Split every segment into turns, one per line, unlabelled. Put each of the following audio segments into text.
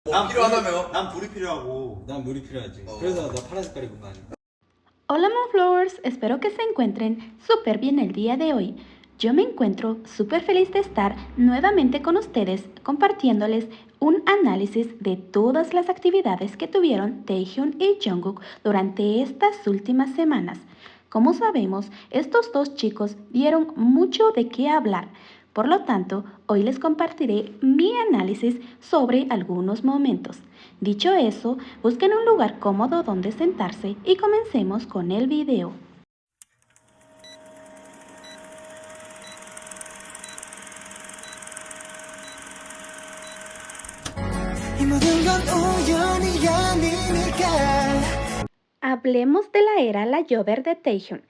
필요하다며?
난 불이 필요하고.
난 물이 필요하지. 그래서 나 파란 색깔 입은 거 아니야?
Hola Moonflowers, espero que se encuentren súper bien el día de hoy. Yo me encuentro súper feliz de estar nuevamente con ustedes compartiéndoles un análisis de todas las actividades que tuvieron Taehyun y Jungkook durante estas últimas semanas. Como sabemos, estos dos chicos dieron mucho de qué hablar. Por lo tanto, hoy les compartiré mi análisis sobre algunos momentos. Dicho eso, busquen un lugar cómodo donde sentarse y comencemos con el video. Hablemos de la era Layover de Taehyun.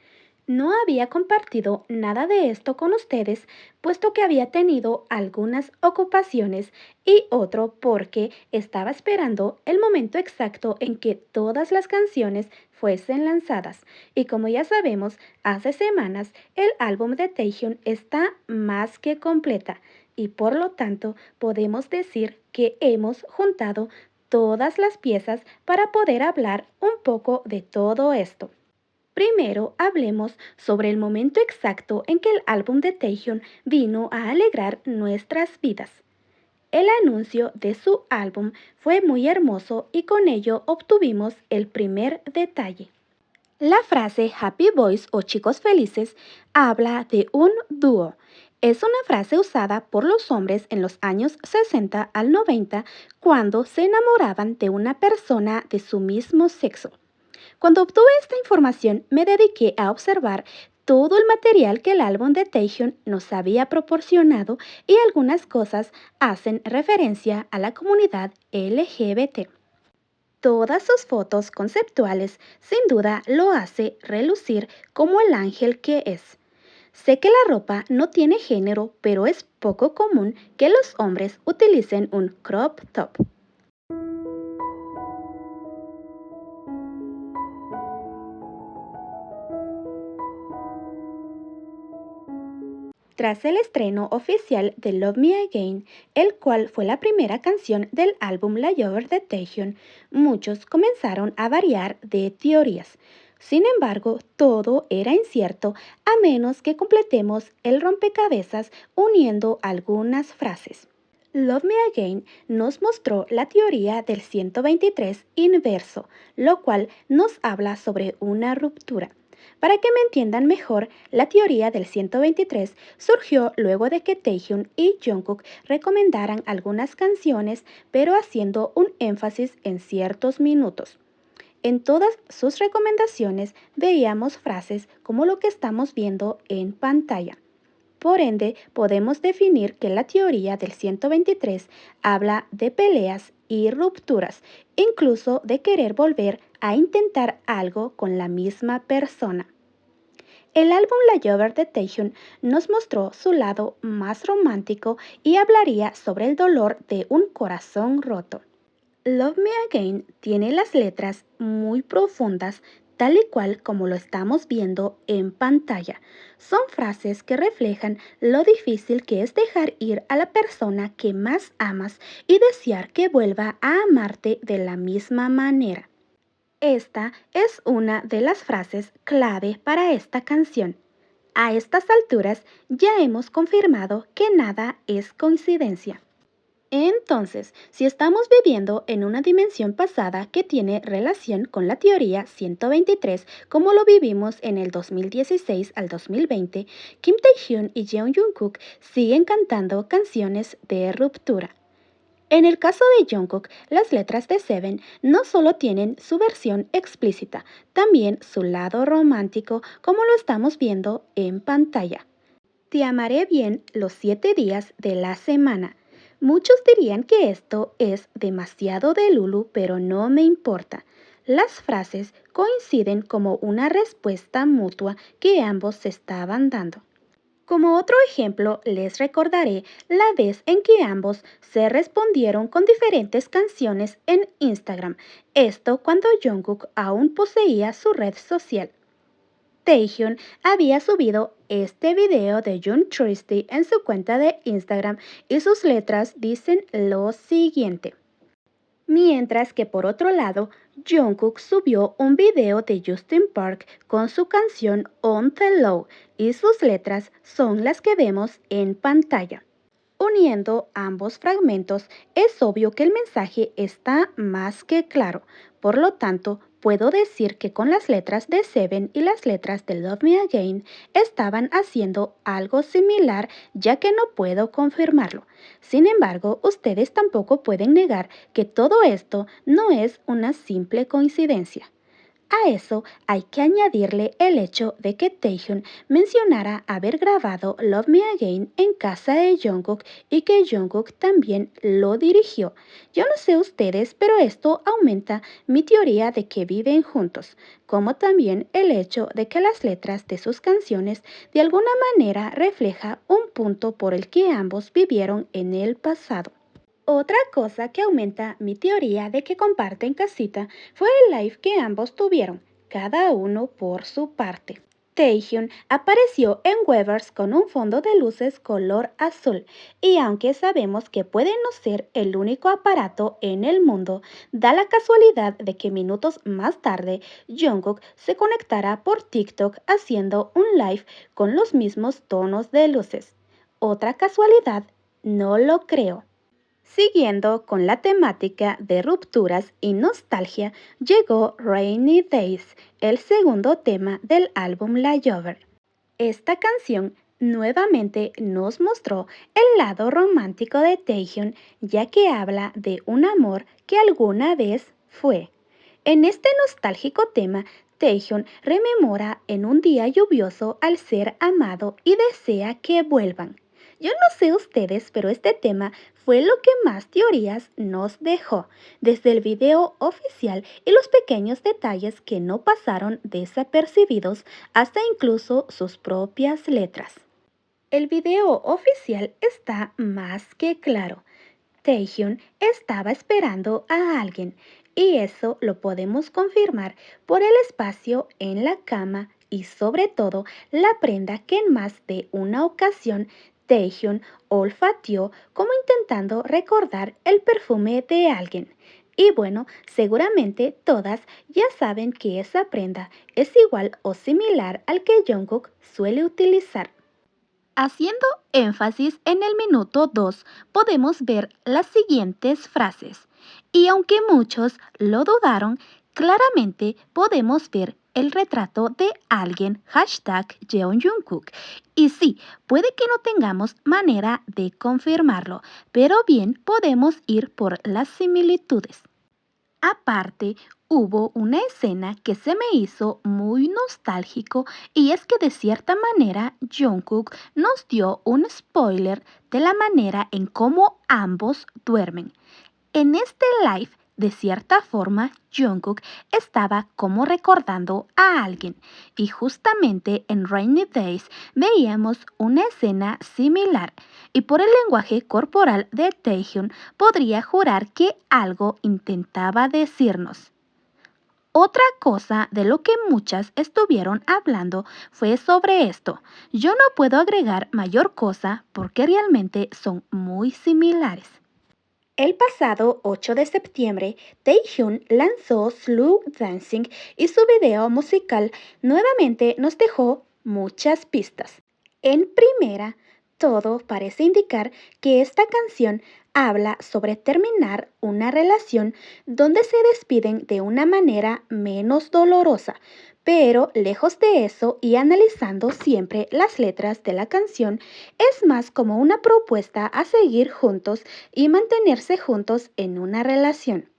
No había compartido nada de esto con ustedes, puesto que había tenido algunas ocupaciones y otro porque estaba esperando el momento exacto en que todas las canciones fuesen lanzadas. Y como ya sabemos, hace semanas el álbum de Taehyun está más que completa y por lo tanto podemos decir que hemos juntado todas las piezas para poder hablar un poco de todo esto. Primero hablemos sobre el momento exacto en que el álbum de Taehyun vino a alegrar nuestras vidas. El anuncio de su álbum fue muy hermoso y con ello obtuvimos el primer detalle. La frase Happy Boys o chicos felices habla de un dúo. Es una frase usada por los hombres en los años 60 al 90 cuando se enamoraban de una persona de su mismo sexo. Cuando obtuve esta información me dediqué a observar todo el material que el álbum de Taehyun nos había proporcionado y algunas cosas hacen referencia a la comunidad LGBT. Todas sus fotos conceptuales sin duda lo hace relucir como el ángel que es. Sé que la ropa no tiene género, pero es poco común que los hombres utilicen un crop top. Tras el estreno oficial de Love Me Again, el cual fue la primera canción del álbum Layover de Taehyun, muchos comenzaron a variar de teorías. Sin embargo, todo era incierto a menos que completemos el rompecabezas uniendo algunas frases. Love Me Again nos mostró la teoría del 123 inverso, lo cual nos habla sobre una ruptura. Para que me entiendan mejor, la teoría del 123 surgió luego de que Taehyun y Jungkook recomendaran algunas canciones, pero haciendo un énfasis en ciertos minutos. En todas sus recomendaciones veíamos frases como lo que estamos viendo en pantalla. Por ende, podemos definir que la teoría del 123 habla de peleas y rupturas, incluso de querer volver a intentar algo con la misma persona. El álbum Layover de Taehyun nos mostró su lado más romántico y hablaría sobre el dolor de un corazón roto. Love Me Again tiene las letras muy profundas, tal y cual como lo estamos viendo en pantalla. Son frases que reflejan lo difícil que es dejar ir a la persona que más amas y desear que vuelva a amarte de la misma manera. Esta es una de las frases clave para esta canción. A estas alturas ya hemos confirmado que nada es coincidencia. Entonces, si estamos viviendo en una dimensión pasada que tiene relación con la teoría 123, como lo vivimos en el 2016 al 2020, Kim Taehyun y Jeon Jungkook siguen cantando canciones de ruptura. En el caso de Jungkook, las letras de Seven no solo tienen su versión explícita, también su lado romántico, como lo estamos viendo en pantalla. Te amaré bien los 7 días de la semana. Muchos dirían que esto es demasiado de Lulu, pero no me importa. Las frases coinciden como una respuesta mutua que ambos se estaban dando. Como otro ejemplo, les recordaré la vez en que ambos se respondieron con diferentes canciones en Instagram, esto cuando Jungkook aún poseía su red social. Taehyun había subido este video de June Tristy en su cuenta de Instagram y sus letras dicen lo siguiente. Mientras que por otro lado, Jungkook subió un video de Justin Park con su canción On the Low y sus letras son las que vemos en pantalla. Uniendo ambos fragmentos, es obvio que el mensaje está más que claro. Por lo tanto, puedo decir que con las letras de Seven y las letras de Love Me Again estaban haciendo algo similar, ya que no puedo confirmarlo. Sin embargo, ustedes tampoco pueden negar que todo esto no es una simple coincidencia. A eso hay que añadirle el hecho de que Taehyun mencionara haber grabado Love Me Again en casa de Jungkook y que Jungkook también lo dirigió. Yo no sé ustedes, pero esto aumenta mi teoría de que viven juntos, como también el hecho de que las letras de sus canciones de alguna manera refleja un punto por el que ambos vivieron en el pasado. Otra cosa que aumenta mi teoría de que comparten casita fue el live que ambos tuvieron, cada uno por su parte. Taehyun apareció en Weverse con un fondo de luces color azul y aunque sabemos que puede no ser el único aparato en el mundo, da la casualidad de que minutos más tarde Jungkook se conectará por TikTok haciendo un live con los mismos tonos de luces. ¿Otra casualidad? No lo creo. Siguiendo con la temática de rupturas y nostalgia, llegó Rainy Days, el segundo tema del álbum La Llover. Esta canción nuevamente nos mostró el lado romántico de Taehyun, ya que habla de un amor que alguna vez fue. En este nostálgico tema, Taehyun rememora en un día lluvioso al ser amado y desea que vuelvan. Yo no sé ustedes, pero este tema fue lo que más teorías nos dejó, desde el video oficial y los pequeños detalles que no pasaron desapercibidos hasta incluso sus propias letras. El video oficial está más que claro. Taehyun estaba esperando a alguien y eso lo podemos confirmar por el espacio en la cama y sobre todo la prenda que en más de una ocasión Taehyun olfateó como intentando recordar el perfume de alguien. Y bueno, seguramente todas ya saben que esa prenda es igual o similar al que Jungkook suele utilizar. Haciendo énfasis en el minuto 2, podemos ver las siguientes frases. Y aunque muchos lo dudaron, claramente podemos ver el retrato de alguien #JeonJungkook. Y sí, puede que no tengamos manera de confirmarlo, pero bien podemos ir por las similitudes. Aparte, hubo una escena que se me hizo muy nostálgico y es que de cierta manera Jungkook nos dio un spoiler de la manera en cómo ambos duermen. En este live, de cierta forma, Jungkook estaba como recordando a alguien y justamente en Rainy Days veíamos una escena similar y por el lenguaje corporal de Taehyun podría jurar que algo intentaba decirnos. Otra cosa de lo que muchas estuvieron hablando fue sobre esto. Yo no puedo agregar mayor cosa porque realmente son muy similares. El pasado 8 de septiembre, Taehyun lanzó Slow Dancing y su video musical nuevamente nos dejó muchas pistas. En primera, todo parece indicar que esta canción habla sobre terminar una relación donde se despiden de una manera menos dolorosa, pero lejos de eso y analizando siempre las letras de la canción, es más como una propuesta a seguir juntos y mantenerse juntos en una relación.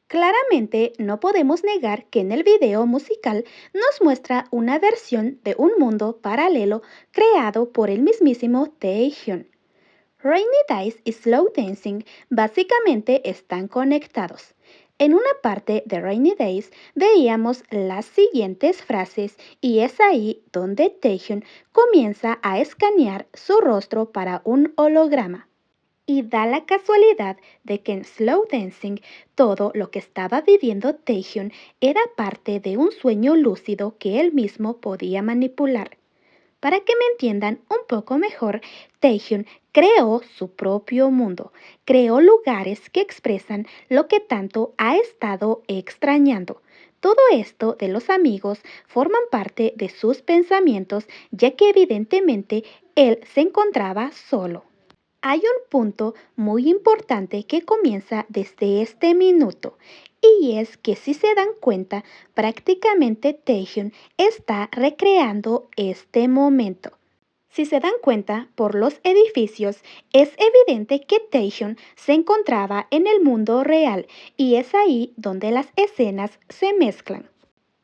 Claramente no podemos negar que en el video musical nos muestra una versión de un mundo paralelo creado por el mismísimo Taehyun. Rainy Days y Slow Dancing básicamente están conectados. En una parte de Rainy Days veíamos las siguientes frases y es ahí donde Taehyun comienza a escanear su rostro para un holograma. Y da la casualidad de que en Slow Dancing todo lo que estaba viviendo Taehyun era parte de un sueño lúcido que él mismo podía manipular. Para que me entiendan un poco mejor, Taehyun creó su propio mundo, creó lugares que expresan lo que tanto ha estado extrañando. Todo esto de los amigos forman parte de sus pensamientos, ya que evidentemente él se encontraba solo. Hay un punto muy importante que comienza desde este minuto, y es que si se dan cuenta, prácticamente Taehyun está recreando este momento. Si se dan cuenta por los edificios, es evidente que Taehyun se encontraba en el mundo real, y es ahí donde las escenas se mezclan.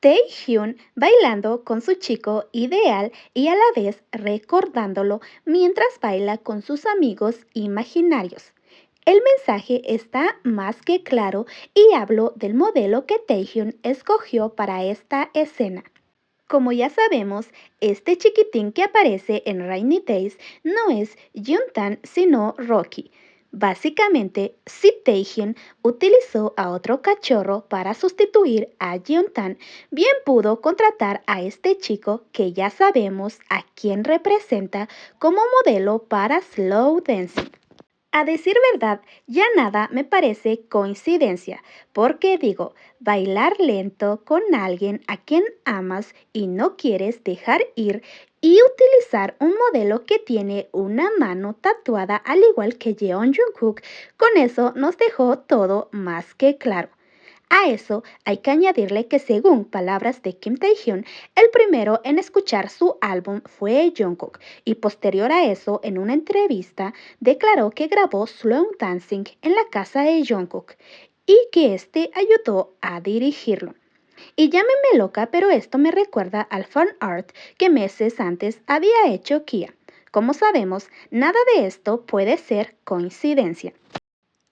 Taehyun bailando con su chico ideal y a la vez recordándolo mientras baila con sus amigos imaginarios. El mensaje está más que claro, y hablo del modelo que Taehyun escogió para esta escena. Como ya sabemos, este chiquitín que aparece en Rainy Days no es Juntan sino Rocky. Básicamente, si Taehyun utilizó a otro cachorro para sustituir a Juntan, bien pudo contratar a este chico que ya sabemos a quién representa como modelo para Slow Dancing. A decir verdad, ya nada me parece coincidencia, porque digo, bailar lento con alguien a quien amas y no quieres dejar ir, y utilizar un modelo que tiene una mano tatuada al igual que Jeon Jungkook, con eso nos dejó todo más que claro. A eso hay que añadirle que, según palabras de Kim Taehyun, el primero en escuchar su álbum fue Jungkook, y posterior a eso, en una entrevista, declaró que grabó Slow Dancing en la casa de Jungkook y que este ayudó a dirigirlo. Y llámeme loca, pero esto me recuerda al fan art que meses antes había hecho Kia. Como sabemos, nada de esto puede ser coincidencia.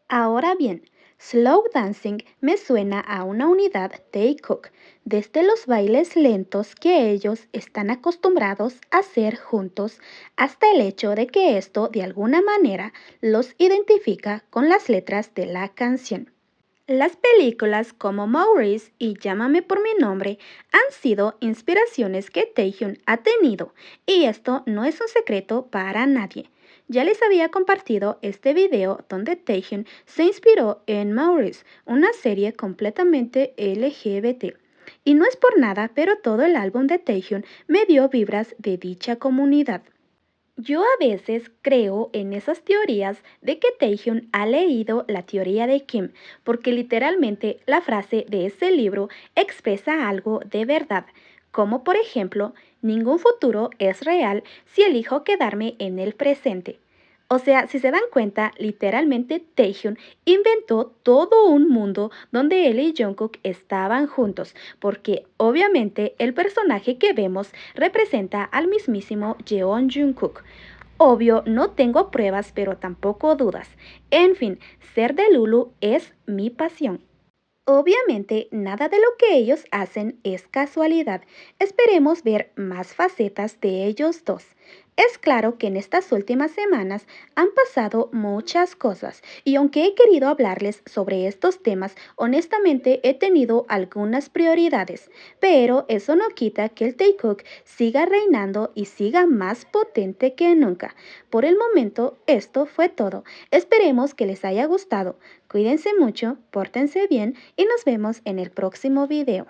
Ahora bien, slow dancing me suena a una unidad Taekook, desde los bailes lentos que ellos están acostumbrados a hacer juntos, hasta el hecho de que esto de alguna manera los identifica con las letras de la canción. Las películas como Maurice y Llámame por mi nombre han sido inspiraciones que Taehyun ha tenido, y esto no es un secreto para nadie. Ya les había compartido este video donde Taehyun se inspiró en Maurice, una serie completamente LGBT. Y no es por nada, pero todo el álbum de Taehyun me dio vibras de dicha comunidad. Yo a veces creo en esas teorías de que Taehyun ha leído la teoría de Kim, porque literalmente la frase de ese libro expresa algo de verdad, como por ejemplo, ningún futuro es real si elijo quedarme en el presente. O sea, si se dan cuenta, literalmente Taehyun inventó todo un mundo donde él y Jungkook estaban juntos, porque obviamente el personaje que vemos representa al mismísimo Jeon Jungkook. Obvio, no tengo pruebas, pero tampoco dudas. En fin, ser de Lulu es mi pasión. Obviamente, nada de lo que ellos hacen es casualidad. Esperemos ver más facetas de ellos dos. Es claro que en estas últimas semanas han pasado muchas cosas, y aunque he querido hablarles sobre estos temas, honestamente he tenido algunas prioridades, pero eso no quita que el Taekook siga reinando y siga más potente que nunca. Por el momento, esto fue todo. Esperemos que les haya gustado. Cuídense mucho, pórtense bien y nos vemos en el próximo video.